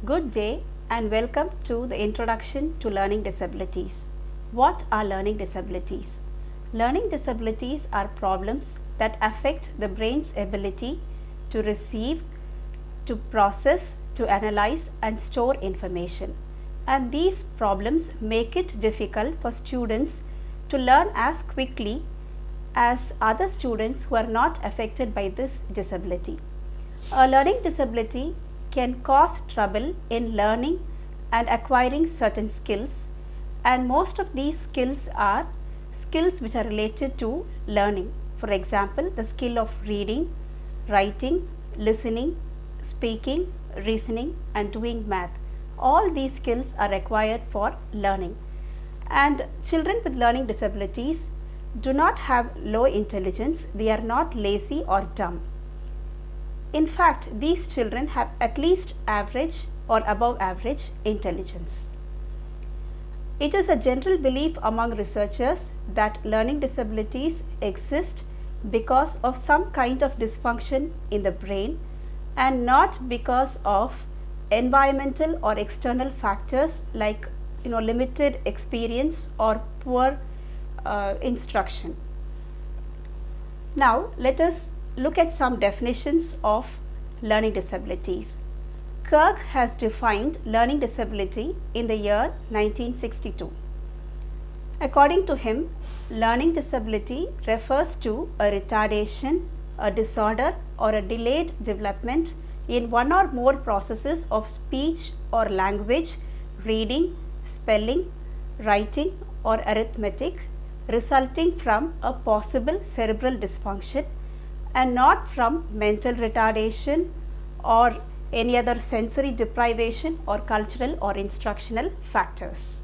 Good day and welcome to the introduction to learning disabilities. What are learning disabilities? Learning disabilities are problems that affect the brain's ability to receive, to process, to analyze and store information. And these problems make it difficult for students to learn as quickly as other students who are not affected by this disability. A learning disability can cause trouble in learning and acquiring certain skills, and most of these skills are skills which are related to learning. For example, the skill of reading, writing, listening, speaking, reasoning and doing math. All these skills are required for learning. And children with learning disabilities do not have low intelligence, they are not lazy or dumb. In fact, these children have at least average or above average intelligence. It is a general belief among researchers that learning disabilities exist because of some kind of dysfunction in the brain and not because of environmental or external factors like limited experience or poor instruction. Now let us look at some definitions of learning disabilities. Kirk has defined learning disability in the year 1962. According to him, learning disability refers to a retardation, a disorder or a delayed development in one or more processes of speech or language, reading, spelling, writing or arithmetic resulting from a possible cerebral dysfunction and not from mental retardation or any other sensory deprivation or cultural or instructional factors.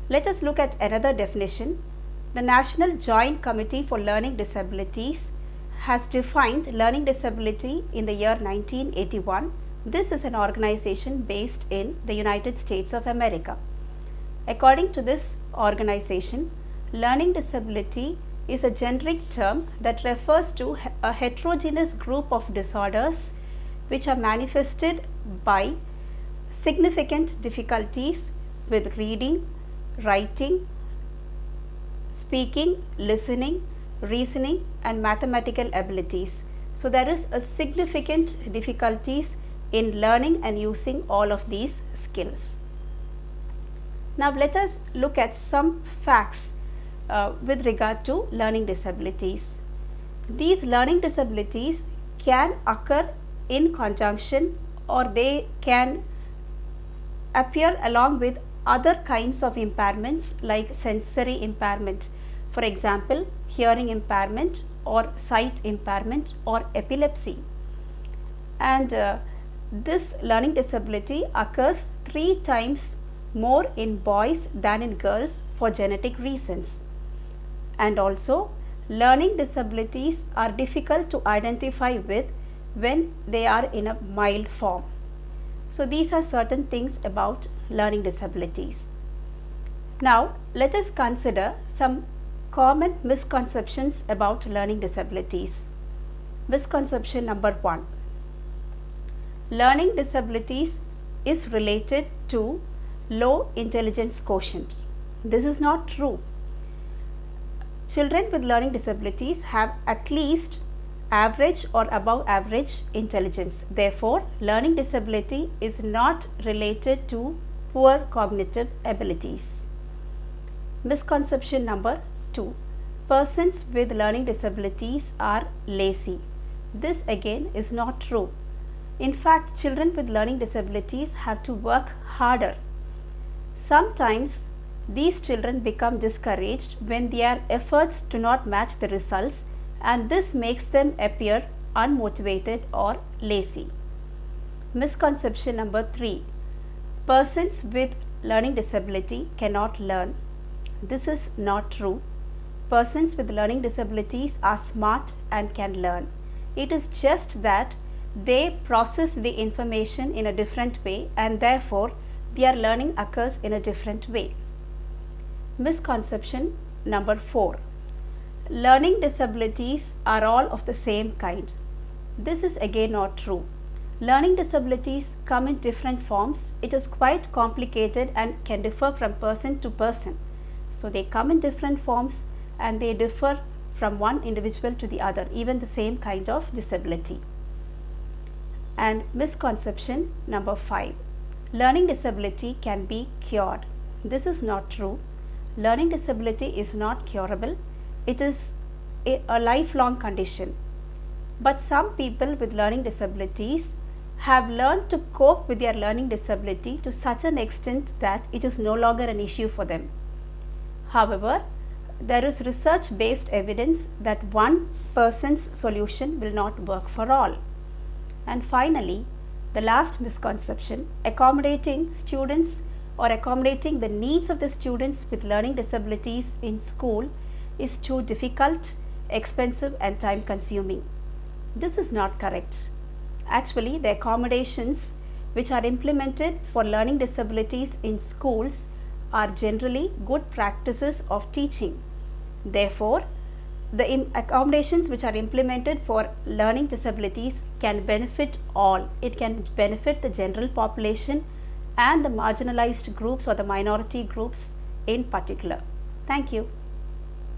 Let us look at another definition. The National Joint Committee for Learning Disabilities has defined learning disability in the year 1981. This is an organization based in the United States of America. According to this organization, learning disability is a generic term that refers to a heterogeneous group of disorders which are manifested by significant difficulties with reading, writing, speaking, listening, reasoning and mathematical abilities. So there is a significant difficulties in learning and using all of these skills. Now let us look at some facts with regard to learning disabilities. These learning disabilities can occur in conjunction or they can appear along with other kinds of impairments like sensory impairment. For example, hearing impairment or sight impairment or epilepsy. And this learning disability occurs 3 times more in boys than in girls for genetic reasons. And also, learning disabilities are difficult to identify with when they are in a mild form. So these are certain things about learning disabilities. Now let us consider some common misconceptions about learning disabilities. Misconception number 1. Learning disabilities is related to low intelligence quotient. This is not true. Children with learning disabilities have at least average or above average intelligence. Therefore, learning disability is not related to poor cognitive abilities. Misconception number 2. Persons with learning disabilities are lazy. This again is not true. In fact, children with learning disabilities have to work harder. Sometimes these children become discouraged when their efforts do not match the results, and this makes them appear unmotivated or lazy. Misconception number 3. Persons with learning disability cannot learn. This is not true. Persons with learning disabilities are smart and can learn. It is just that they process the information in a different way and therefore their learning occurs in a different way. Misconception number 4. Learning disabilities are all of the same kind. This is again not true. Learning disabilities come in different forms. It is quite complicated and can differ from person to person. So they come in different forms and they differ from one individual to the other, even the same kind of disability. And misconception number 5. Learning disability can be cured. This is not true. Learning disability is not curable. It is a lifelong condition. But some people with learning disabilities have learned to cope with their learning disability to such an extent that it is no longer an issue for them. However, there is research based evidence that one person's solution will not work for all. And finally, the last misconception, accommodating students or accommodating the needs of the students with learning disabilities in school is too difficult, expensive and time consuming. This is not correct. Actually, the accommodations which are implemented for learning disabilities in schools are generally good practices of teaching. Therefore, the accommodations which are implemented for learning disabilities can benefit all. It can benefit the general population and the marginalized groups or the minority groups in particular. Thank you.